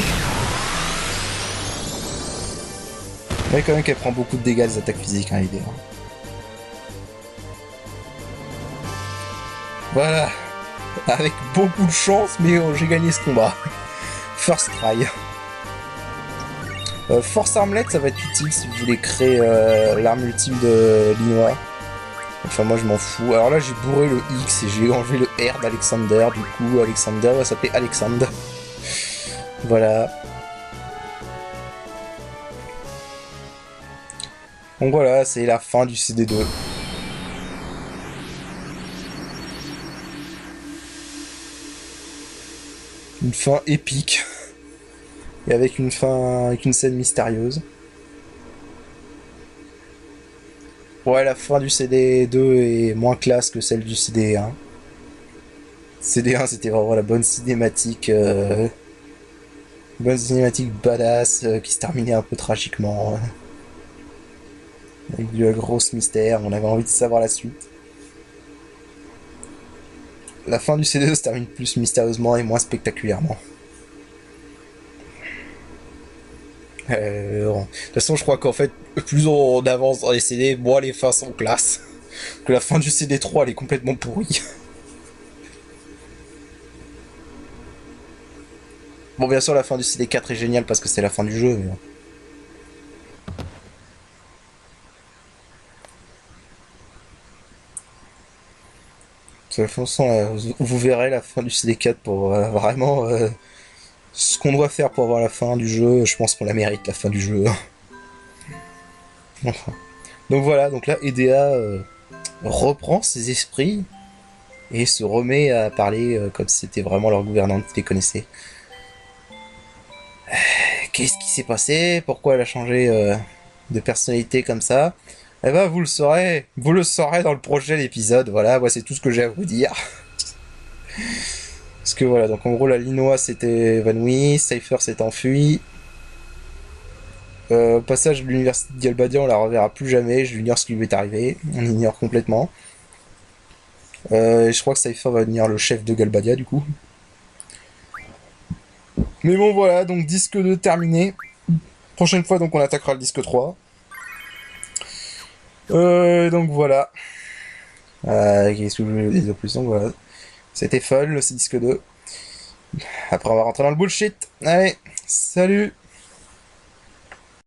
Mais quand même qu'elle prend beaucoup de dégâts des attaques physiques, hein, l'idée. Voilà. Avec beaucoup de chance, mais j'ai gagné ce combat. First try. Force Armlet, ça va être utile si vous voulez créer l'arme ultime de Linois. Enfin, moi, je m'en fous. Alors là, j'ai bourré le X et j'ai enlevé le R d'Alexander. Du coup, Alexander va s'appeler Alexandre. Voilà. Donc voilà, c'est la fin du CD2. Une fin épique. Et avec une fin, avec une scène mystérieuse. Ouais, la fin du CD2 est moins classe que celle du CD1. CD1, c'était vraiment la bonne cinématique, bonne cinématique badass qui se terminait un peu tragiquement, avec du gros mystère. On avait envie de savoir la suite. La fin du CD2 se termine plus mystérieusement et moins spectaculairement. De toute façon, je crois qu'en fait, plus on avance dans les CD, moins les fins sont classe. Que la fin du CD3, elle est complètement pourrie. Bon, bien sûr, la fin du CD4 est géniale parce que c'est la fin du jeu. Mais... de toute façon, vous verrez la fin du CD4 pour vraiment ce qu'on doit faire pour avoir la fin du jeu. Je pense qu'on la mérite, la fin du jeu. Enfin. Donc voilà, donc là, EDA reprend ses esprits et se remet à parler comme si c'était vraiment leur gouvernante qui les connaissait. Qu'est-ce qui s'est passé? Pourquoi elle a changé de personnalité comme ça? Eh ben, vous le saurez dans le prochain épisode. Voilà, moi c'est tout ce que j'ai à vous dire. Parce que voilà, donc en gros la Linois s'était évanouie, Cypher s'est enfui. Au passage de l'université de Galbadia, on la reverra plus jamais. Je ignore ce qui lui est arrivé. On ignore complètement. Et je crois que Cypher va devenir le chef de Galbadia du coup. Mais bon voilà, donc disque 2 terminé. Prochaine fois donc on attaquera le disque 3. Donc voilà. Qu'est-ce que je voulais dire de plus? Donc voilà. C'était fun le disque 2. Après on va rentrer dans le bullshit. Allez, salut!